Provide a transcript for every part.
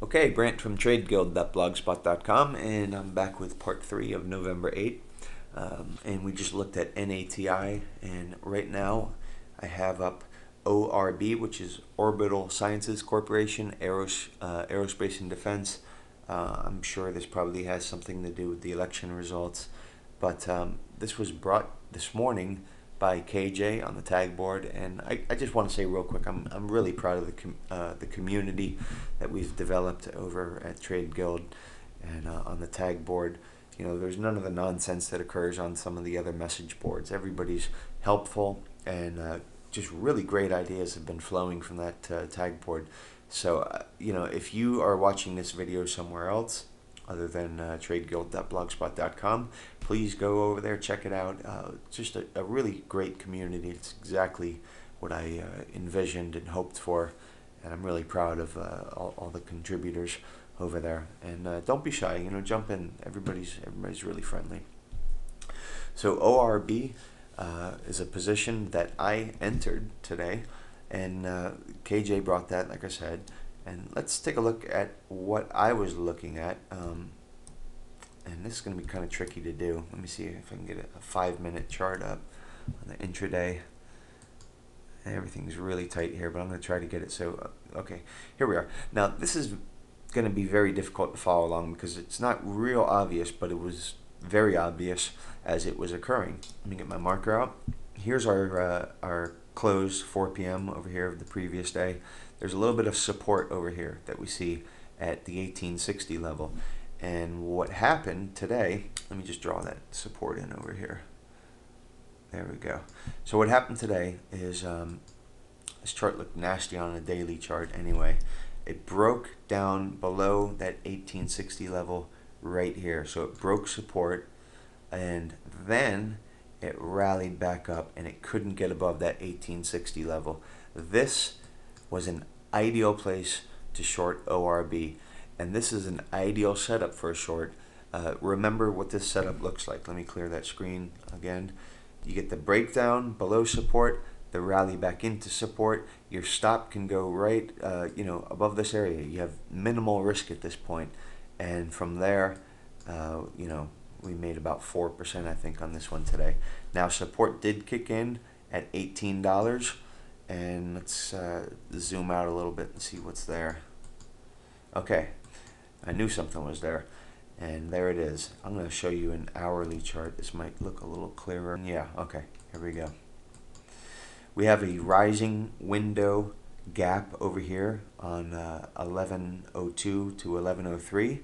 Okay, Brant from TradeGuild.blogspot.com, and I'm back with part 3 of November 8th. And we just looked at NATI, and right now I have up ORB, which is Orbital Sciences Corporation, Aerospace and Defense. I'm sure this probably has something to do with the election results, but this was brought this morning by KJ on the tag board, and I just want to say real quick, I'm really proud of the community that we've developed over at Trade Guild and on the tag board. You know, there's none of the nonsense that occurs on some of the other message boards. Everybody's helpful, and just really great ideas have been flowing from that tag board. So, you know, if you are watching this video somewhere else other than tradeguild.blogspot.com, please go over there, check it out. Just a really great community. It's exactly what I envisioned and hoped for, and I'm really proud of all the contributors over there. And don't be shy, you know, jump in. Everybody's really friendly. So ORB is a position that I entered today, and KJ brought that, like I said. And let's take a look at what I was looking at. And this is going to be kind of tricky to do. Let me see if I can get a 5-minute chart up on the intraday. Everything's really tight here, but I'm going to try to get it. So, okay, here we are. Now, this is going to be very difficult to follow along because it's not real obvious, but it was very obvious as it was occurring. Let me get my marker out. Here's our close, 4 p.m. over here of the previous day. There's a little bit of support over here that we see at the 1860 level. And what happened today, let me just draw that support in over here. There we go. So what happened today is this chart looked nasty on a daily chart anyway. It broke down below that 1860 level right here. So it broke support, and then it rallied back up, and it couldn't get above that 1860 level. This was an ideal place to short ORB, and this is an ideal setup for a short. Remember what this setup looks like. Let me clear that screen again. You get the breakdown below support, the rally back into support. Your stop can go right, you know, above this area. You have minimal risk at this point, and from there, you know, we made about 4%, I think, on this one today. Now support did kick in at $18, and let's zoom out a little bit and see what's there. Okay, I knew something was there, and there it is. I'm going to show you an hourly chart. This might look a little clearer. Yeah, okay, here we go. We have a rising window gap over here on 1102 to 1103,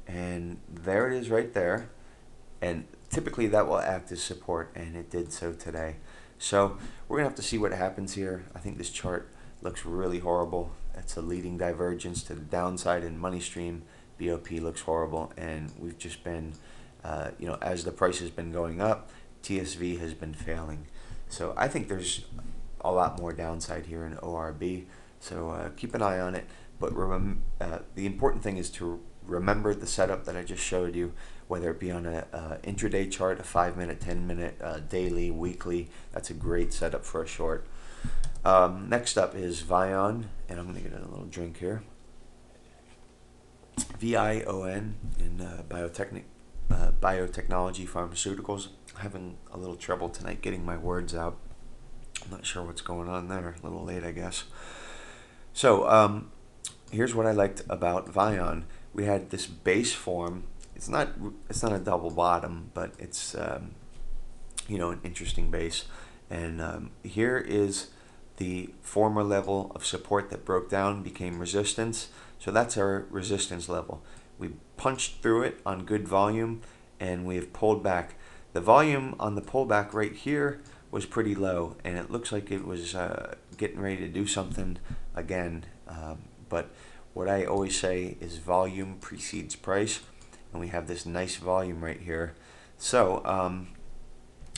and there it is right there. And typically that will act as support, and it did so today. So we're going to have to see what happens here. I think this chart looks really horrible. It's a leading divergence to the downside in money stream. BOP looks horrible, and we've just been, you know, as the price has been going up, TSV has been failing. So I think there's a lot more downside here in ORB. So keep an eye on it. But the important thing is to remember the setup that I just showed you, whether it be on a intraday chart, a 5-minute, 10-minute, daily, weekly. That's a great setup for a short. Next up is Vion, and I'm going to get a little drink here. VION in biotechnology pharmaceuticals. I'm having a little trouble tonight getting my words out. I'm not sure what's going on there. A little late, I guess. So here's what I liked about Vion. We had this base form. It's not a double bottom, but it's you know, an interesting base. And here is the former level of support that broke down, became resistance. So that's our resistance level. We punched through it on good volume, and we have pulled back. The volume on the pullback right here was pretty low, and it looks like it was getting ready to do something again. But what I always say is volume precedes price, and we have this nice volume right here. So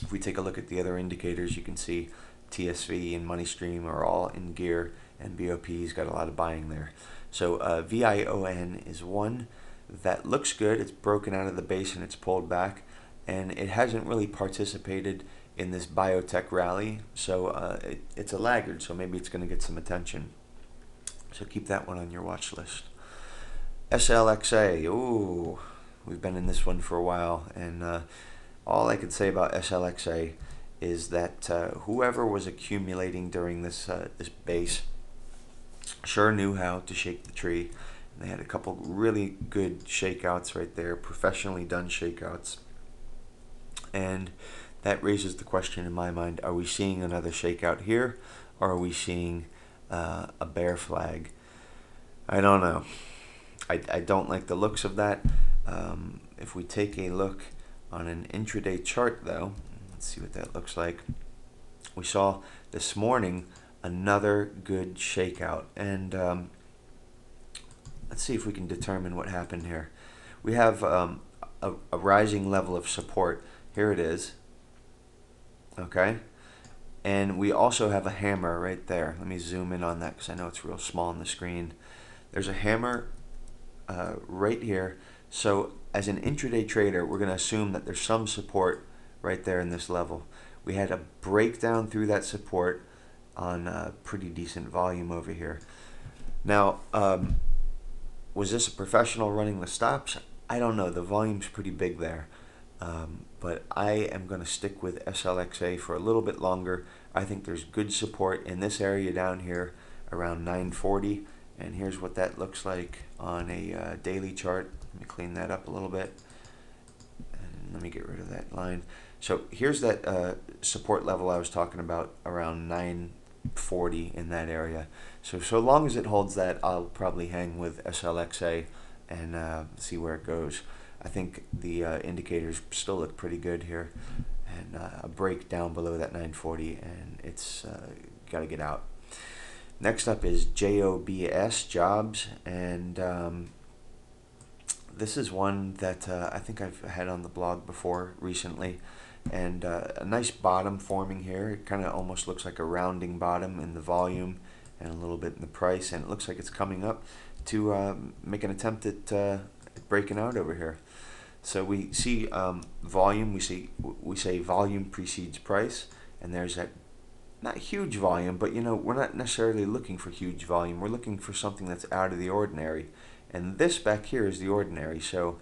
if we take a look at the other indicators, you can see TSV and MoneyStream are all in gear, and BOP's got a lot of buying there. So VION is one that looks good. It's broken out of the base and it's pulled back, and it hasn't really participated in this biotech rally, so it's a laggard, so maybe it's going to get some attention. So keep that one on your watch list. SLXA. Ooh, we've been in this one for a while, and all I could say about SLXA is that whoever was accumulating during this this base sure knew how to shake the tree. And they had a couple really good shakeouts right there, professionally done shakeouts. And that raises the question in my mind, are we seeing another shakeout here, or are we seeing a bear flag? I don't know. I don't like the looks of that. If we take a look on an intraday chart, though, let's see what that looks like. We saw this morning another good shakeout, and let's see if we can determine what happened here. We have a rising level of support. Here it is. Okay, and we also have a hammer right there. Let me zoom in on that because I know it's real small on the screen. There's a hammer right here. So as an intraday trader, we're going to assume that there's some support right there in this level. We had a breakdown through that support on pretty decent volume over here. Now, was this a professional running the stops? I don't know. The volume's pretty big there. But I am going to stick with SLXA for a little bit longer. I think there's good support in this area down here around 940. And here's what that looks like on a daily chart. Let me clean that up a little bit. And let me get rid of that line. So here's that support level I was talking about, around 940 in that area. So long as it holds that, I'll probably hang with SLXA and see where it goes. I think the indicators still look pretty good here. And a break down below that 940, and it's got to get out. Next up is JOBS, Jobs, and this is one that I think I've had on the blog before recently, and a nice bottom forming here. It kind of almost looks like a rounding bottom in the volume and a little bit in the price, and it looks like it's coming up to make an attempt at breaking out over here. So we see volume, we say volume precedes price, and there's that. Not huge volume, but you know, we're not necessarily looking for huge volume. We're looking for something that's out of the ordinary. And this back here is the ordinary, so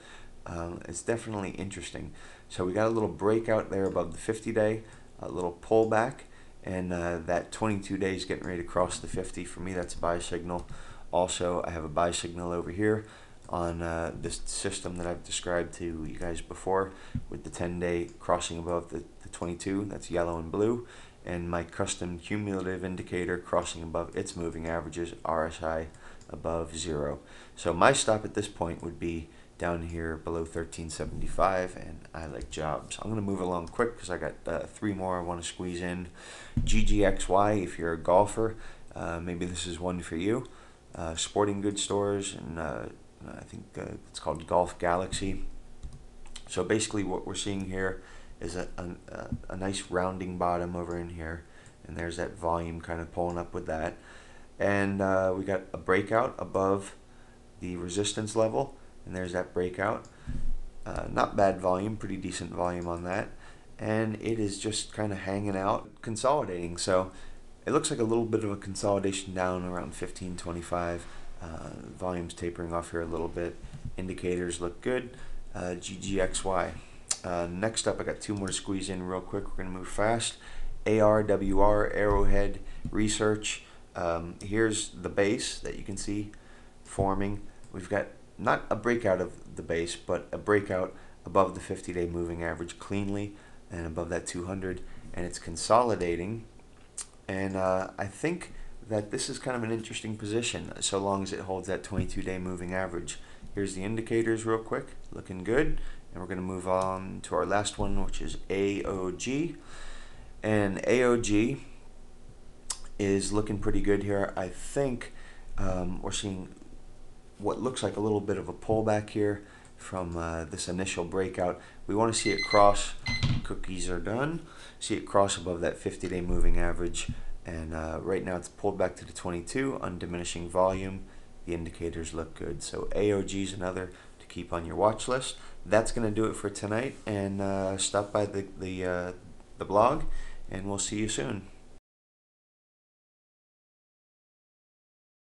it's definitely interesting. So we got a little breakout there above the 50-day, a little pullback, and that 22 days getting ready to cross the 50. For me, that's a buy signal. Also, I have a buy signal over here on this system that I've described to you guys before, with the 10-day crossing above the 22. That's yellow and blue. And my custom cumulative indicator crossing above its moving averages, RSI above 0. So my stop at this point would be down here below 1375, and I like Jobs. I'm going to move along quick because I got 3 more I want to squeeze in. GGXY, if you're a golfer, maybe this is one for you. Sporting goods stores, and I think it's called Golf Galaxy. So basically what we're seeing here is a nice rounding bottom over in here, and there's that volume kind of pulling up with that, and we got a breakout above the resistance level, and there's that breakout. Not bad volume, pretty decent volume on that, and it is just kind of hanging out, consolidating. So it looks like a little bit of a consolidation down around 1525. Volume's tapering off here a little bit. Indicators look good. GGXY. Next up, I got 2 more to squeeze in real quick. We're going to move fast. ARWR, Arrowhead Research. Here's the base that you can see forming. We've got not a breakout of the base, but a breakout above the 50-day moving average cleanly and above that 200, and it's consolidating. And I think that this is kind of an interesting position so long as it holds that 22-day moving average. Here's the indicators real quick, looking good. And we're going to move on to our last one, which is AOG. And AOG is looking pretty good here. I think we're seeing what looks like a little bit of a pullback here from this initial breakout. We want to see it cross. Cookies are done. See it cross above that 50-day moving average. And right now it's pulled back to the 22 on diminishing volume. The indicators look good. So AOG is another to keep on your watch list. That's going to do it for tonight, and stop by the blog, and we'll see you soon.